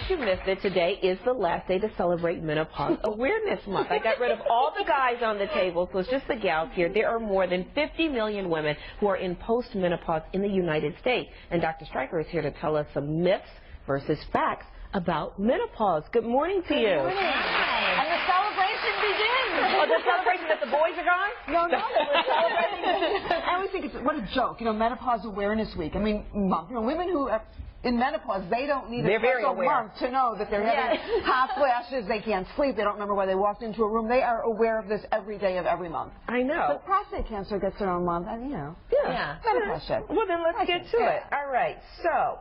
you missed it, today is the last day to celebrate Menopause Awareness Month. I got rid of all the guys on the table, so it's just the gals here. There are more than 50 million women who are in postmenopause in the United States. And Dr. Streicher is here to tell us some myths versus facts about menopause. Good morning to you. Good morning. Hi. And the celebration begins. Oh, the celebration that the boys are gone? No, we're celebrating. I always think what a joke, Menopause Awareness Week. I mean, women who are in menopause, they don't need a special month to know that they're having hot flashes, they can't sleep, they don't remember why they walked into a room. They are aware of this every day of every month. I know. But prostate cancer gets their own month, and Yeah. Menopause should. Well, then let's get to it. All right, so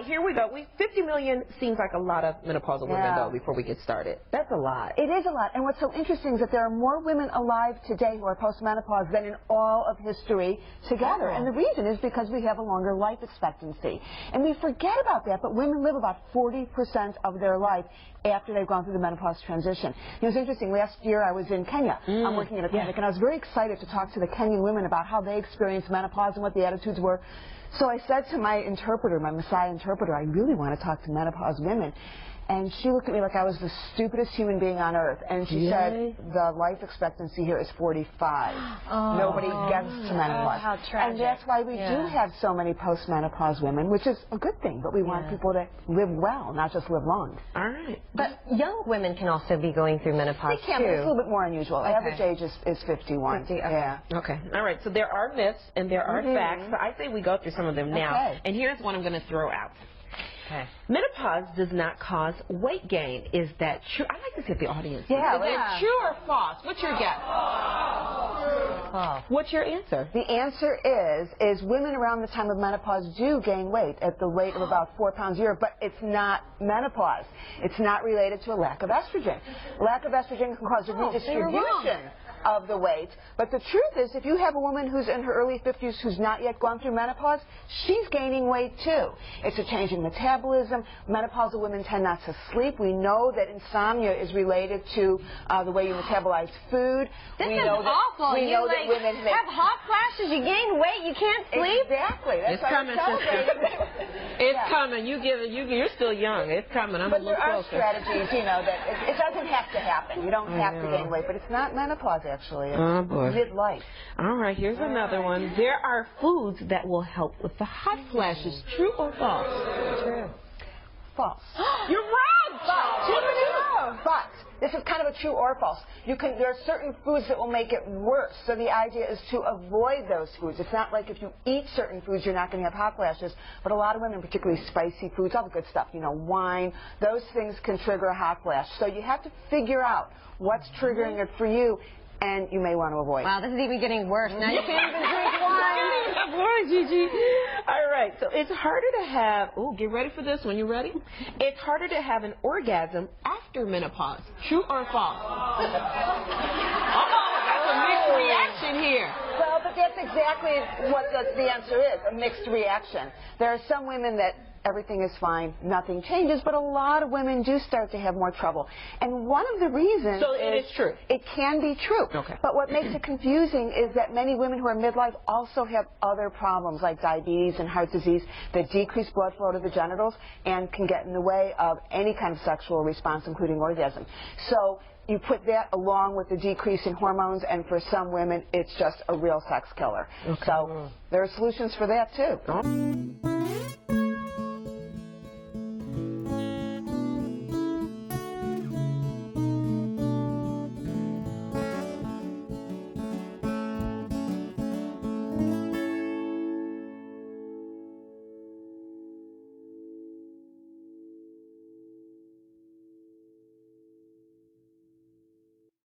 here we go. 50 million seems like a lot of menopausal women, though, before we get started. That's a lot. It is a lot. And what's so interesting is that there are more women alive today who are postmenopause than in all of history together. And the reason is because we have a longer life expectancy. And we forget about that, but women live about 40% of their life after they've gone through the menopause transition. It was interesting. Last year I was in Kenya. I'm working at a clinic, and I was very excited to talk to the Kenyan women about how they experienced menopause and what the attitudes were. So I said to my interpreter, my Messiah interpreter, I really want to talk to menopause women. And she looked at me like I was the stupidest human being on earth. And she said, the life expectancy here is 45. Nobody gets to menopause. How tragic. And that's why we do have so many postmenopause women, which is a good thing. But we want people to live well, not just live long. All right. But young women can also be going through menopause, They can, but it's a little bit more unusual. Average age is 51. 50, okay. Yeah. Okay. All right. So there are myths and there are facts. So I say we go through some of them now. Okay. And here's one I'm going to throw out. Okay. Menopause does not cause weight gain. Is that true? I like to see the audience. Yeah. Is it true or false? What's your guess? False. What's your answer? The answer is women around the time of menopause do gain weight at the rate of about 4 pounds a year, but it's not menopause. It's not related to a lack of estrogen. Lack of estrogen can cause a redistribution of the weight. But the truth is, if you have a woman who's in her early 50s who's not yet gone through menopause, she's gaining weight too. It's a change in metabolism. Menopausal women tend not to sleep. We know that insomnia is related to the way you metabolize food. This is awful. We know that women have hot flashes, you gain weight, you can't sleep. Exactly. That's It's coming, sister. It's coming. You're still young. It's coming. I'm a little closer. But there are strategies, that it doesn't have to happen. You don't have to gain weight, but it's not menopause, actually. It's midlife. All right, here's another one. There are foods that will help with the hot flashes. True or false? True. False. You're wrong! False. But this is kind of a true or false. There are certain foods that will make it worse. So the idea is to avoid those foods. It's not like if you eat certain foods, you're not going to have hot flashes. But a lot of women, particularly spicy foods, all the good stuff, wine, those things can trigger a hot flash. So you have to figure out what's triggering it for you, and you may want to avoid. Wow, this is even getting worse. Now you can't even drink wine. Boy, Gigi. All right, so it's harder to have, get ready for this one. You ready? It's harder to have an orgasm after menopause. True or false? That's a mixed reaction here. Well, but that's exactly what the answer is, a mixed reaction. There are some women that everything is fine, nothing changes, but a lot of women do start to have more trouble. And one of the reasons it is true. It can be true. Okay. But what makes it confusing is that many women who are midlife also have other problems like diabetes and heart disease that decrease blood flow to the genitals and can get in the way of any kind of sexual response, including orgasm. So you put that along with the decrease in hormones, and for some women, it's just a real sex killer. Okay. So there are solutions for that, too.